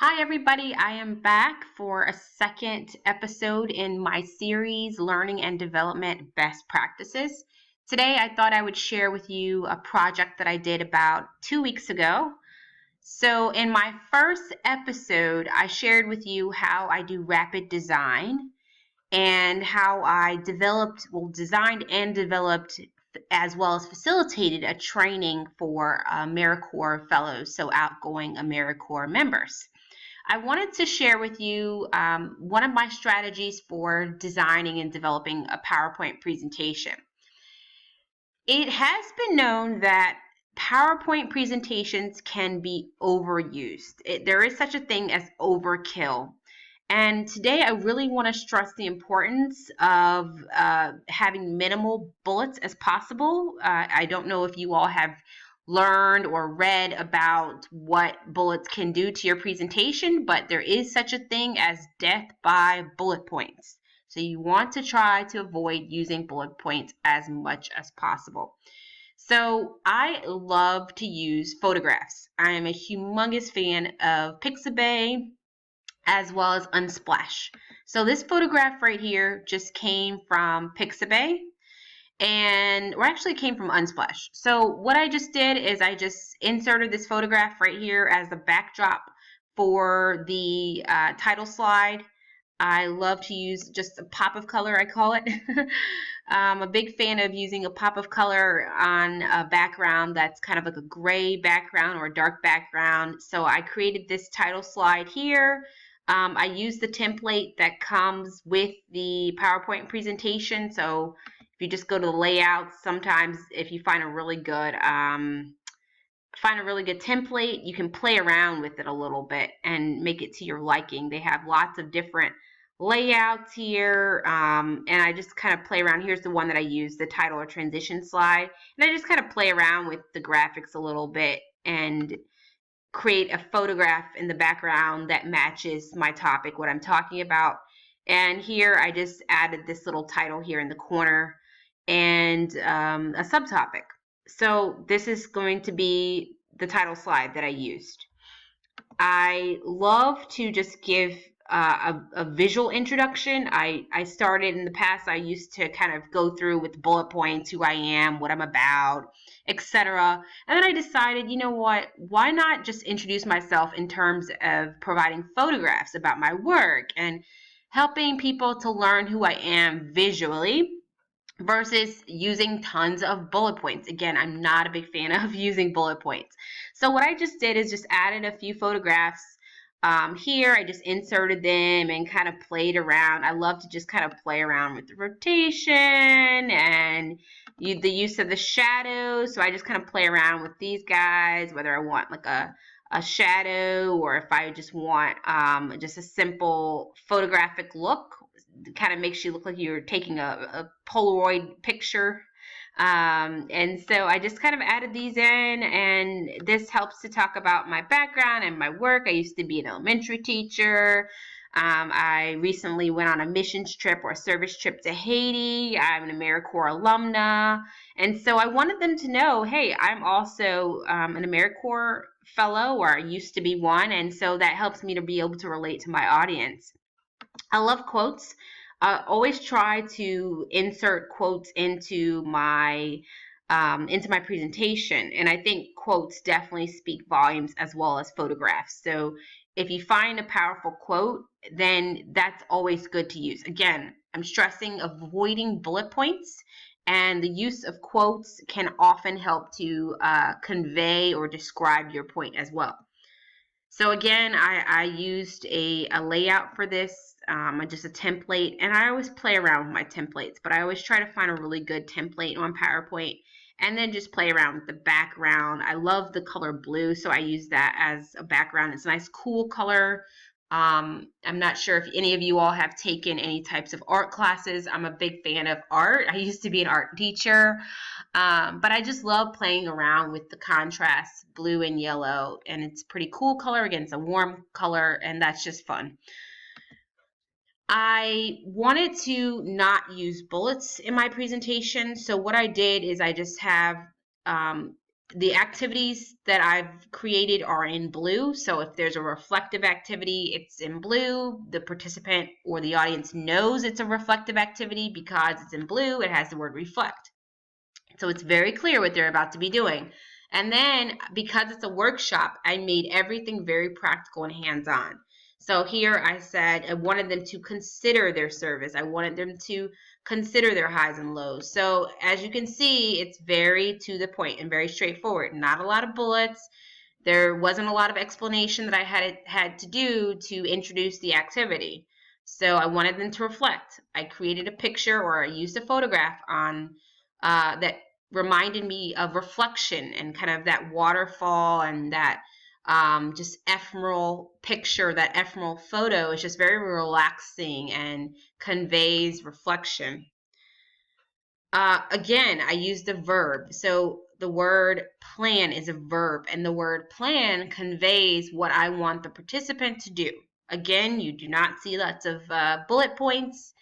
Hi everybody, I am back for a second episode in my series, Learning and Development Best Practices. Today I thought I would share with you a project that I did about 2 weeks ago. So in my first episode, I shared with you how I do rapid design and how I designed and developed as well as facilitated a training for AmeriCorps fellows, so outgoing AmeriCorps members. I wanted to share with you one of my strategies for designing and developing a PowerPoint presentation. It has been known that PowerPoint presentations can be overused. There is such a thing as overkill. And today I really want to stress the importance of having minimal bullets as possible. I don't know if you all have learned or read about what bullets can do to your presentation, but there is such a thing as death by bullet points. So you want to try to avoid using bullet points as much as possible. So I love to use photographs. I am a humongous fan of Pixabay as well as Unsplash. So this photograph right here just came from Pixabay, or actually came from Unsplash. So what I just did is I just inserted this photograph right here as the backdrop for the title slide. I love to use just a pop of color, I call it. I'm a big fan of using a pop of color on a background that's kind of like a gray background or a dark background. So I created this title slide here. I use the template that comes with the PowerPoint presentation. So if you just go to the layout, sometimes if you find a really good template, you can play around with it a little bit and make it to your liking. They have lots of different layouts here, and I just kind of play around. Here's the one that I use, the title or transition slide, and I just kind of play around with the graphics a little bit and create a photograph in the background that matches my topic, what I'm talking about. And here I just added this little title here in the corner and a subtopic. So this is going to be the title slide that I used. I love to just give a visual introduction. I started in the past, I used to kind of go through with bullet points, who I am, what I'm about, etc. And then I decided, you know what, why not just introduce myself in terms of providing photographs about my work and helping people to learn who I am visually versus using tons of bullet points. Again, I'm not a big fan of using bullet points. So what I just did is just added a few photographs here. I just inserted them and kind of played around. I love to just kind of play around with the rotation and the use of the shadows. So I just kind of play around with these guys, whether I want like a shadow or if I just want just a simple photographic look. It kind of makes you look like you're taking a Polaroid picture. And so I just kind of added these in, and this helps to talk about my background and my work. I used to be an elementary teacher. I recently went on a missions trip or a service trip to Haiti. I'm an AmeriCorps alumna. And so I wanted them to know, hey, I'm also an AmeriCorps fellow, or I used to be one. And so that helps me to be able to relate to my audience. I love quotes. Always try to insert quotes into my presentation, and I think quotes definitely speak volumes as well as photographs. So if you find a powerful quote, then that's always good to use. Again, I'm stressing avoiding bullet points, and the use of quotes can often help to convey or describe your point as well. So again, I used a layout for this, just a template, and I always play around with my templates, but I always try to find a really good template on PowerPoint and then just play around with the background. I love the color blue, so I use that as a background. It's a nice, cool color. I'm not sure if any of you all have taken any types of art classes. I'm a big fan of art. I used to be an art teacher, but I just love playing around with the contrast, blue and yellow, and it's a pretty cool color. Again, it's a warm color, and that's just fun. I wanted to not use bullets in my presentation, so what I did is I just have The activities that I've created are in blue. So if there's a reflective activity, it's in blue. The participant or the audience knows it's a reflective activity because it's in blue. It has the word reflect. So it's very clear what they're about to be doing. And then because it's a workshop, I made everything very practical and hands-on. So here I said I wanted them to consider their service. I wanted them to consider their highs and lows. So as you can see, it's very to the point and very straightforward. Not a lot of bullets. There wasn't a lot of explanation that I had to do to introduce the activity. So I wanted them to reflect. I created a picture, or I used a photograph on that reminded me of reflection and kind of that waterfall and that just ephemeral picture, that ephemeral photo is just very relaxing and conveys reflection. Again, I used a verb. So the word plan is a verb, and the word plan conveys what I want the participant to do. Again, you do not see lots of bullet points.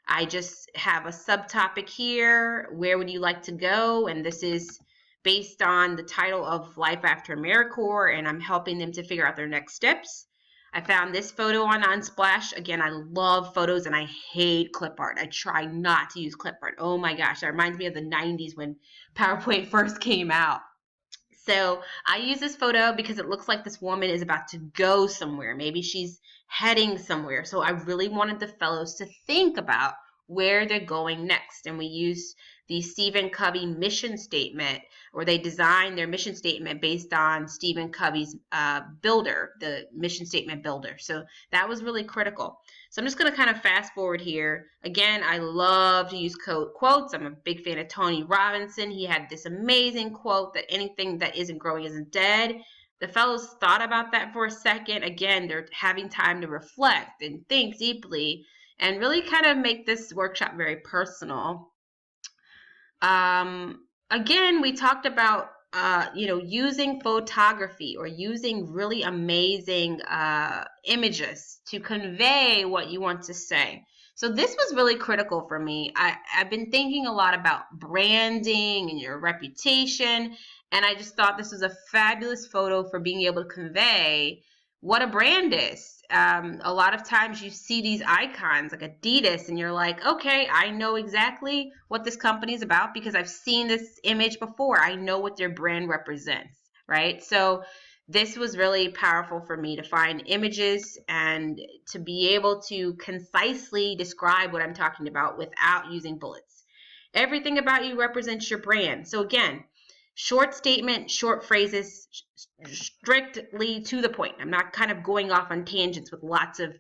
I just have a subtopic here. Where would you like to go? And this is based on the title of Life After AmeriCorps, and I'm helping them to figure out their next steps. I found this photo on Unsplash. Again, I love photos and I hate clip art. I try not to use clip art. Oh my gosh, that reminds me of the 90s when PowerPoint first came out. So I use this photo because it looks like this woman is about to go somewhere. Maybe she's heading somewhere. So I really wanted the fellows to think about where they're going next. And we used the Stephen Covey mission statement, or they designed their mission statement based on Stephen Covey's builder, the mission statement builder. So that was really critical. So I'm just going to kind of fast forward here. Again, I love to use quotes. I'm a big fan of Tony Robinson. He had this amazing quote that anything that isn't growing isn't dead. The fellows thought about that for a second. Again, they're having time to reflect and think deeply and really kind of make this workshop very personal. Again, we talked about using photography or using really amazing images to convey what you want to say. So this was really critical for me. I've been thinking a lot about branding and your reputation, and I just thought this was a fabulous photo for being able to convey what a brand is. A lot of times you see these icons like Adidas and you're like, okay, I know exactly what this company is about because I've seen this image before. I know what their brand represents, right? So this was really powerful for me to find images and to be able to concisely describe what I'm talking about without using bullets. Everything about you represents your brand. So again, short statement, short phrases, strictly to the point. I'm not kind of going off on tangents with lots of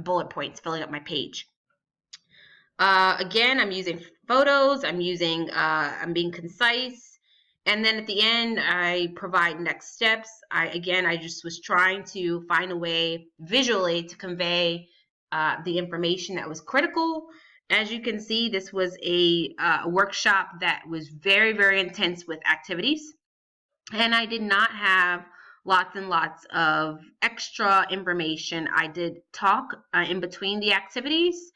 bullet points filling up my page. Again, I'm using photos. I'm being concise. And then at the end, I provide next steps. I just was trying to find a way visually to convey the information that was critical. As you can see, this was a workshop that was very, very intense with activities. And I did not have lots and lots of extra information. I did talk in between the activities,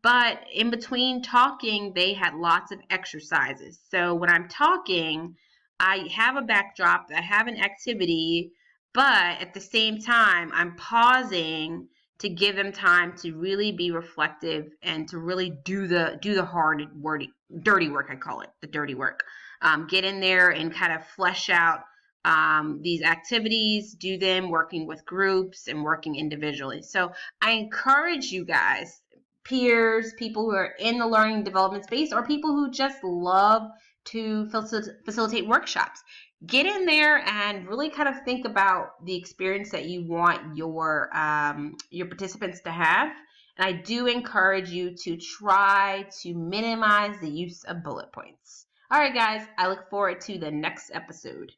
but in between talking, they had lots of exercises. So when I'm talking, I have a backdrop, I have an activity, but at the same time, I'm pausing to give them time to really be reflective and to really do the hard, dirty work, I call it, the dirty work. Get in there and kind of flesh out these activities, do them working with groups and working individually. So I encourage you guys, peers, people who are in the learning development space, or people who just love to facilitate workshops, get in there and really kind of think about the experience that you want your participants to have. And I do encourage you to try to minimize the use of bullet points. All right, guys, I look forward to the next episode.